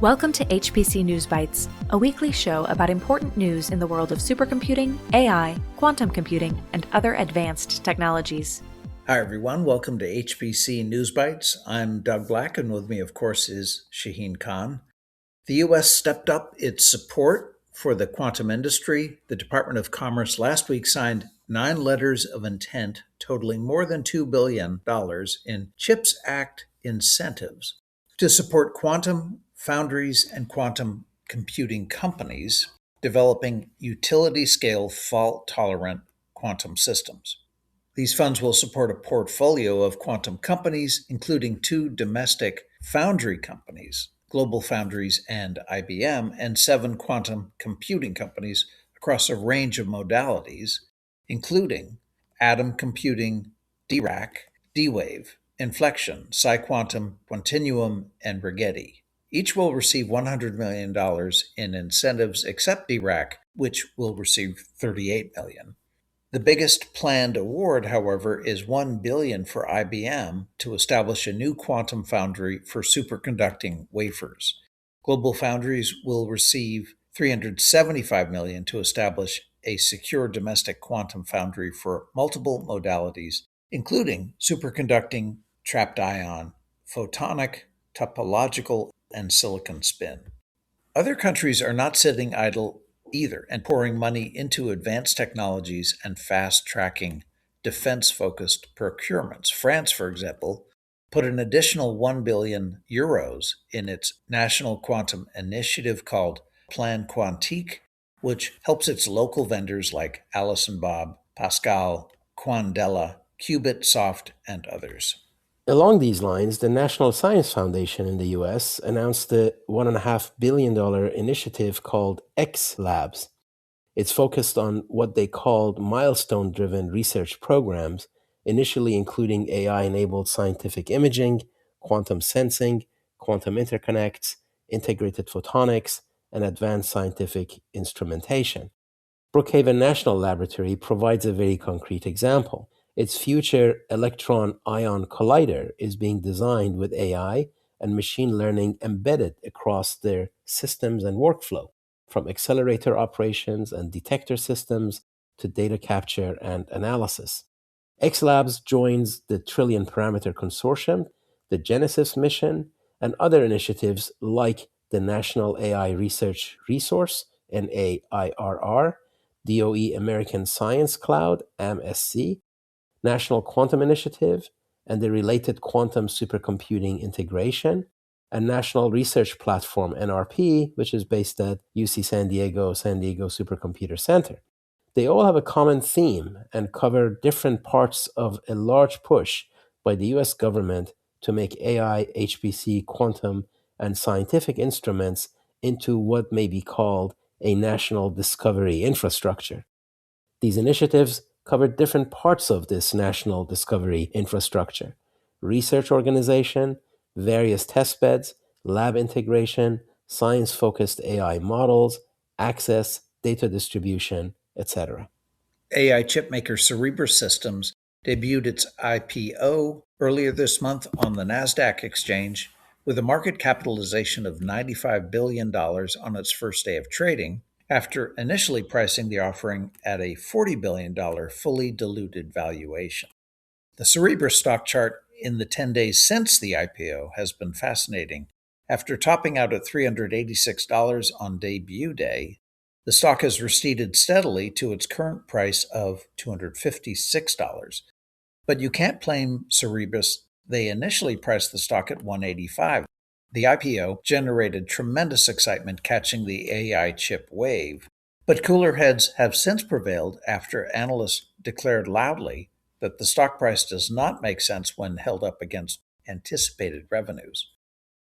Welcome to HPC News Bytes, a weekly show about important news in the world of supercomputing, AI, quantum computing, and other advanced technologies. Hi, everyone. Welcome to HPC News Bytes. I'm Doug Black, and with me, of course, is Shaheen Khan. The U.S. stepped up its support for the quantum industry. The Department of Commerce last week signed 9 letters of intent totaling more than $2 billion in CHIPS Act incentives to support quantum foundries and quantum computing companies developing utility-scale fault-tolerant quantum systems. These funds will support a portfolio of quantum companies, including 2 domestic foundry companies, Global Foundries and IBM, and 7 quantum computing companies across a range of modalities, including atom computing, DRAC, D-Wave, inflection, PsiQuantum, Quantinuum, and Rigetti. Each will receive $100 million in incentives except DRAC, which will receive $38 million. The biggest planned award, however, is $1 billion for IBM to establish a new quantum foundry for superconducting wafers. Global Foundries will receive $375 million to establish a secure domestic quantum foundry for multiple modalities, including superconducting, trapped ion, photonic, topological, and silicon spin. Other countries are not sitting idle either and pouring money into advanced technologies and fast-tracking defense-focused procurements. France, for example, put an additional 1 billion euros in its national quantum initiative called Plan Quantique, which helps its local vendors like Alice & Bob, Pascal, Quandela, Qubit Soft, and others. Along these lines, the National Science Foundation in the U.S. announced the $1.5 billion initiative called X-Labs. It's focused on what they called milestone-driven research programs, initially including AI-enabled scientific imaging, quantum sensing, quantum interconnects, integrated photonics, and advanced scientific instrumentation. Brookhaven National Laboratory provides a very concrete example. Its future electron-ion collider is being designed with AI and machine learning embedded across their systems and workflow, from accelerator operations and detector systems to data capture and analysis. X-Labs joins the Trillion Parameter Consortium, the Genesis mission, and other initiatives like the National AI Research Resource, NAIRR, DOE American Science Cloud, AMSC, National Quantum Initiative, and the related Quantum Supercomputing Integration, and National Research Platform, NRP, which is based at UC San Diego Supercomputer Center. They all have a common theme and cover different parts of a large push by the US government to make AI, HPC, quantum, and scientific instruments into what may be called a national discovery infrastructure. These initiatives cover different parts of this national discovery infrastructure: research organization, various testbeds, lab integration, science-focused AI models, access, data distribution, etc. AI chipmaker Cerebras Systems debuted its IPO earlier this month on the NASDAQ exchange with a market capitalization of $95 billion on its first day of trading, after initially pricing the offering at a $40 billion fully diluted valuation. The Cerebras stock chart in the 10 days since the IPO has been fascinating. After topping out at $386 on debut day, the stock has receded steadily to its current price of $256. But you can't blame Cerebras. They initially priced the stock at $185. The IPO generated tremendous excitement catching the AI chip wave, but cooler heads have since prevailed after analysts declared loudly that the stock price does not make sense when held up against anticipated revenues.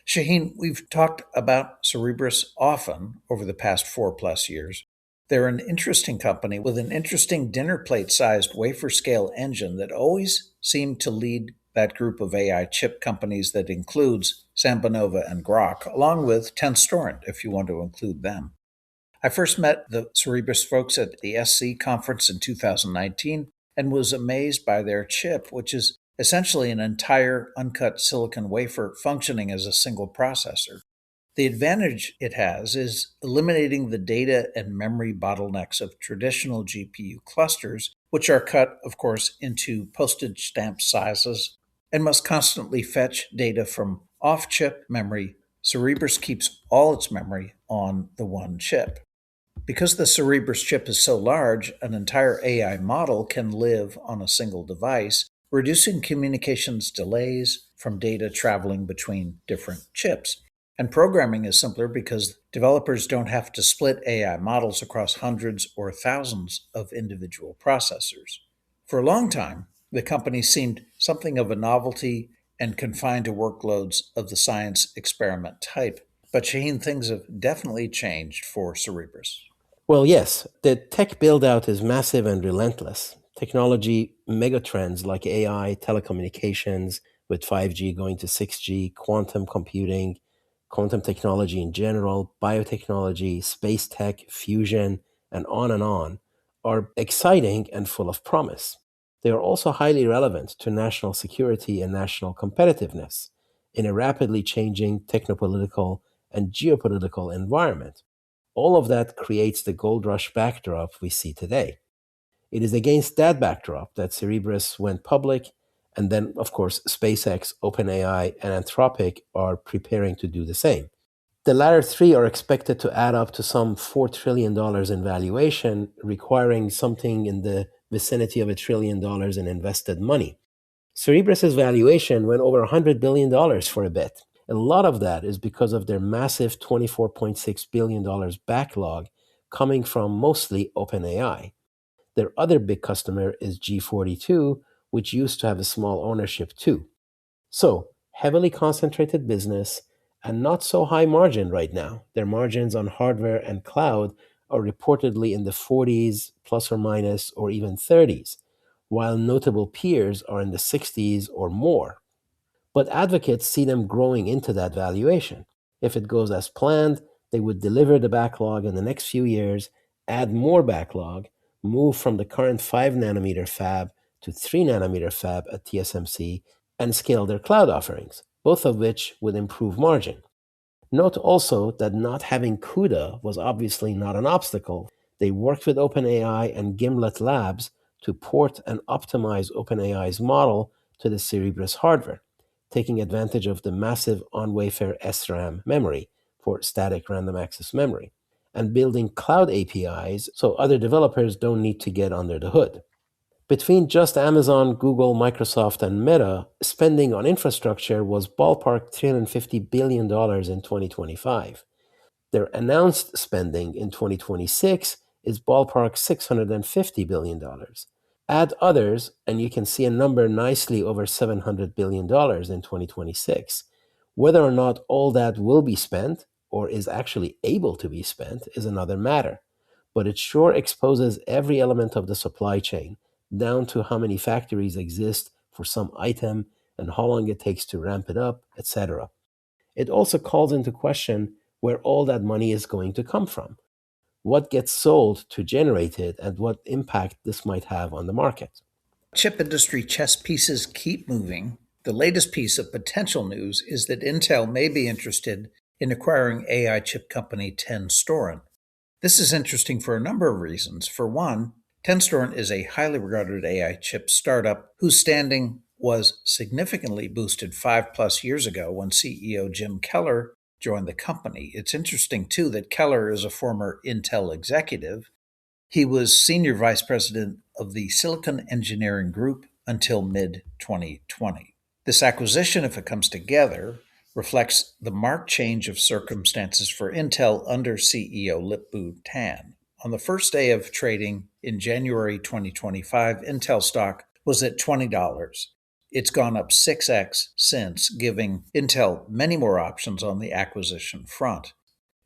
Shaheen, we've talked about Cerebras often over the past 4+ years. They're an interesting company with an interesting dinner plate-sized wafer-scale engine that always seemed to lead that group of AI chip companies that includes Sambanova and Grok, along with Tenstorrent, if you want to include them. I first met the Cerebras folks at the SC conference in 2019 and was amazed by their chip, which is essentially an entire uncut silicon wafer functioning as a single processor. The advantage it has is eliminating the data and memory bottlenecks of traditional GPU clusters, which are cut, of course, into postage stamp sizes and must constantly fetch data from off-chip memory. Cerebras keeps all its memory on the one chip. Because the Cerebras chip is so large, an entire AI model can live on a single device, reducing communications delays from data traveling between different chips. And programming is simpler because developers don't have to split AI models across hundreds or thousands of individual processors. For a long time, the company seemed something of a novelty and confined to workloads of the science experiment type. But Shaheen, things have definitely changed for Cerebras. Well, yes, the tech build-out is massive and relentless. Technology megatrends like AI, telecommunications, with 5G going to 6G, quantum computing, quantum technology in general, biotechnology, space tech, fusion, and on, are exciting and full of promise. They are also highly relevant to national security and national competitiveness in a rapidly changing technopolitical and geopolitical environment. All of that creates the gold rush backdrop we see today. It is against that backdrop that Cerebras went public, and then, of course, SpaceX, OpenAI, and Anthropic are preparing to do the same. The latter three are expected to add up to some $4 trillion in valuation, requiring something in the vicinity of $1 trillion in invested money. Cerebras' valuation went over $100 billion for a bit. A lot of that is because of their massive $24.6 billion backlog coming from mostly OpenAI. Their other big customer is G42, which used to have a small ownership too. So, heavily concentrated business and not so high margin right now. Their margins on hardware and cloud are reportedly in the 40s, plus or minus, or even 30s, while notable peers are in the 60s or more. But advocates see them growing into that valuation. If it goes as planned, they would deliver the backlog in the next few years, add more backlog, move from the current 5 nanometer fab to 3 nanometer fab at TSMC, and scale their cloud offerings, both of which would improve margin. Note also that not having CUDA was obviously not an obstacle. They worked with OpenAI and Gimlet Labs to port and optimize OpenAI's model to the Cerebras hardware, taking advantage of the massive on-wafer SRAM memory for static random access memory, and building cloud APIs so other developers don't need to get under the hood. Between just Amazon, Google, Microsoft, and Meta, spending on infrastructure was ballpark $350 billion in 2025. Their announced spending in 2026 is ballpark $650 billion. Add others, and you can see a number nicely over $700 billion in 2026. Whether or not all that will be spent, or is actually able to be spent, is another matter. But it sure exposes every element of the supply chain, down to how many factories exist for some item and how long it takes to ramp it up, etc. It also calls into question where all that money is going to come from, what gets sold to generate it, and what impact this might have on the market. Chip industry chess pieces keep moving. The latest piece of potential news is that Intel may be interested in acquiring AI chip company Tenstorrent. This is interesting for a number of reasons. For one, Tenstorrent is a highly regarded AI chip startup whose standing was significantly boosted 5+ years ago when CEO Jim Keller joined the company. It's interesting, too, that Keller is a former Intel executive. He was senior vice president of the Silicon Engineering Group until mid-2020. This acquisition, if it comes together, reflects the marked change of circumstances for Intel under CEO Lip-Bu Tan. On the first day of trading in January 2025, Intel stock was at $20. It's gone up 6x since, giving Intel many more options on the acquisition front.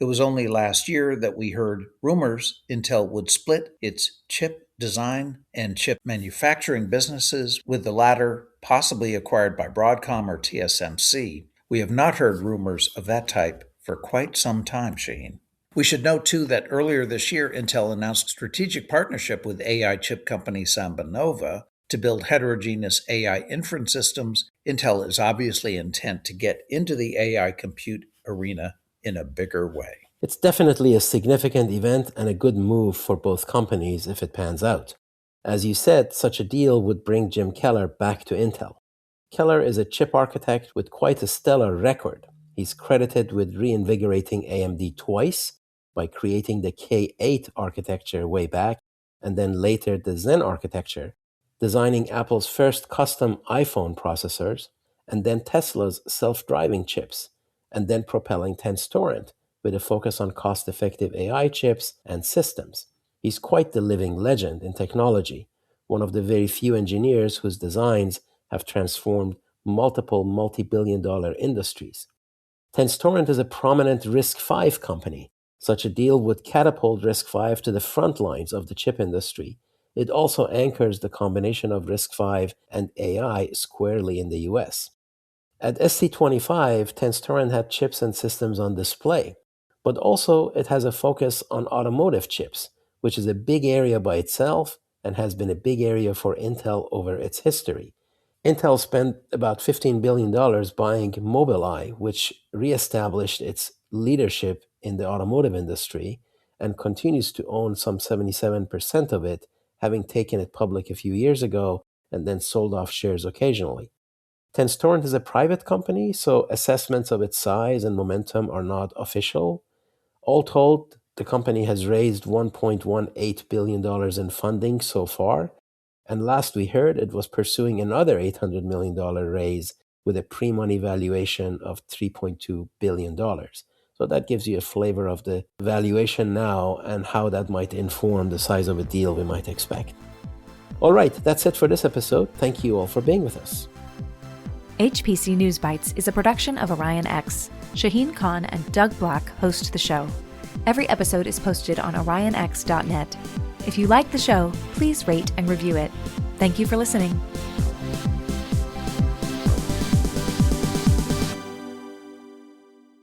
It was only last year that we heard rumors Intel would split its chip design and chip manufacturing businesses, with the latter possibly acquired by Broadcom or TSMC. We have not heard rumors of that type for quite some time, Shaheen. We should note, too, that earlier this year, Intel announced a strategic partnership with AI chip company SambaNova to build heterogeneous AI inference systems. Intel is obviously intent to get into the AI compute arena in a bigger way. It's definitely a significant event and a good move for both companies if it pans out. As you said, such a deal would bring Jim Keller back to Intel. Keller is a chip architect with quite a stellar record. He's credited with reinvigorating AMD twice by creating the K8 architecture way back, and then later the Zen architecture, designing Apple's first custom iPhone processors, and then Tesla's self-driving chips, and then propelling Tenstorrent with a focus on cost-effective AI chips and systems. He's quite the living legend in technology, one of the very few engineers whose designs have transformed multiple multi-billion-dollar industries. Tenstorrent is a prominent RISC-V company. Such a deal would catapult RISC-V to the front lines of the chip industry. It also anchors the combination of RISC-V and AI squarely in the US. At SC25, Tenstorrent had chips and systems on display, but also it has a focus on automotive chips, which is a big area by itself and has been a big area for Intel over its history. Intel spent about $15 billion buying Mobileye, which reestablished its leadership in the automotive industry and continues to own some 77% of it, having taken it public a few years ago and then sold off shares occasionally. Tenstorrent is a private company, so assessments of its size and momentum are not official. All told, the company has raised $1.18 billion in funding so far, and last we heard it was pursuing another $800 million raise with a pre-money valuation of $3.2 billion. So that gives you a flavor of the valuation now and how that might inform the size of a deal we might expect. All right, that's it for this episode. Thank you all for being with us. HPC News Bytes is a production of Orion X. Shaheen Khan and Doug Black host the show. Every episode is posted on orionx.net. If you like the show, please rate and review it. Thank you for listening.